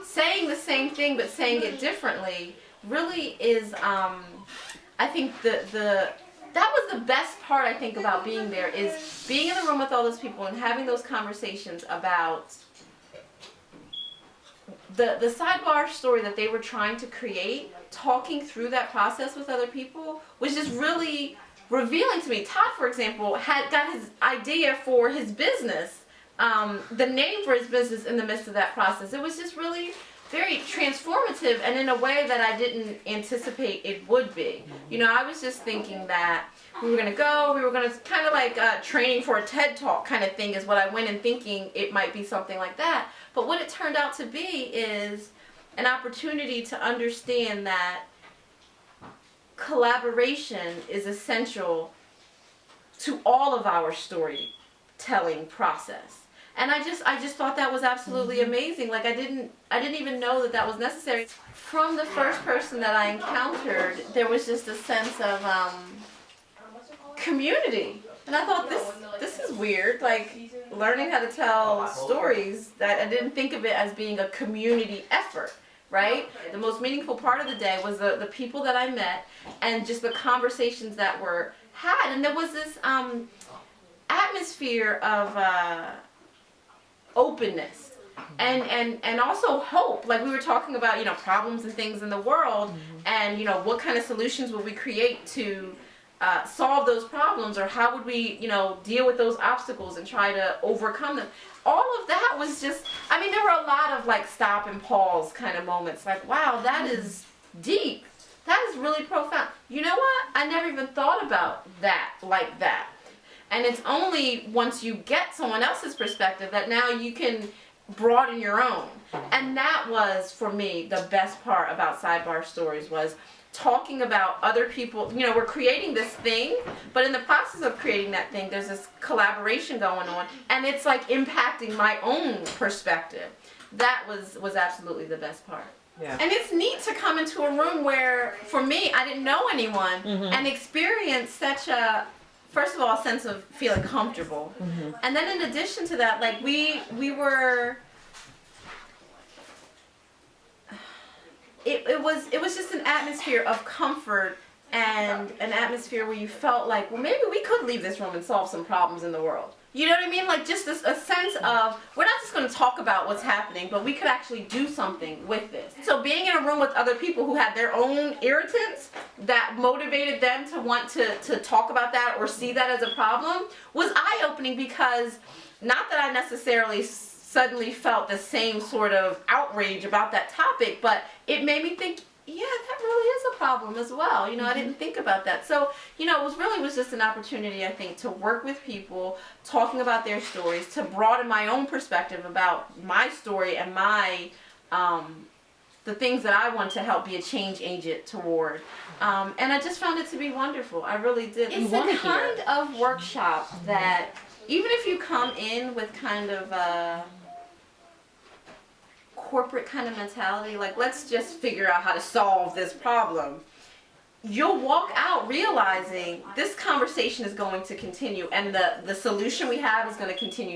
saying the same thing but saying it differently really is, I think that was the best part, I think, about being there, is being in the room with all those people and having those conversations about the sidebar story that they were trying to create. Talking through that process with other people was just really revealing to me. Todd, for example, had got his idea for his business, the name for his business in the midst of that process. It was just really very transformative, and in a way that I didn't anticipate it would be. You know, I was just thinking that we were going to kind of like training for a TED Talk kind of thing is what I went in thinking it might be, something like that. But what it turned out to be is an opportunity to understand that collaboration is essential to all of our storytelling process. And I just thought that was absolutely amazing. Like I didn't even know that was necessary. From the first person that I encountered, there was just a sense of community. And I thought, this is weird. Like learning how to tell stories, that I didn't think of it as being a community effort, right? The most meaningful part of the day was the people that I met and just the conversations that were had. And there was this atmosphere of openness and also hope. Like we were talking about, you know, problems and things in the world, and you know, what kind of solutions would we create to solve those problems, or how would we, you know, deal with those obstacles and try to overcome them. All of that was just, I mean, there were a lot of like stop and pause kind of moments, like, wow, that is deep, that is really profound. You know what, I never even thought about that like that. And it's only once you get someone else's perspective that now you can broaden your own. And that was, for me, the best part about Sidebar Stories, was talking about other people. You know, we're creating this thing, but in the process of creating that thing, there's this collaboration going on, and it's like impacting my own perspective. That was absolutely the best part. Yeah. And it's neat to come into a room where, for me, I didn't know anyone, and experience such a, first of all, a sense of feeling comfortable. And then in addition to that, like we were, it was just an atmosphere of comfort, and an atmosphere where you felt like, well, maybe we could leave this room and solve some problems in the world. You know what I mean? Like just a sense of, we're not just going to talk about what's happening, but we could actually do something with this. So being in a room with other people who had their own irritants that motivated them to want to talk about that or see that as a problem was eye-opening, because not that I necessarily suddenly felt the same sort of outrage about that topic, but it made me think, yeah, that really is a problem as well. You know, I didn't think about that. So, you know, it was just an opportunity, I think, to work with people, talking about their stories, to broaden my own perspective about my story and my, the things that I want to help be a change agent toward. And I just found it to be wonderful. I really did. It's the kind of workshop that, even if you come in with kind of a corporate kind of mentality, like let's just figure out how to solve this problem, you'll walk out realizing this conversation is going to continue, and the solution we have is going to continue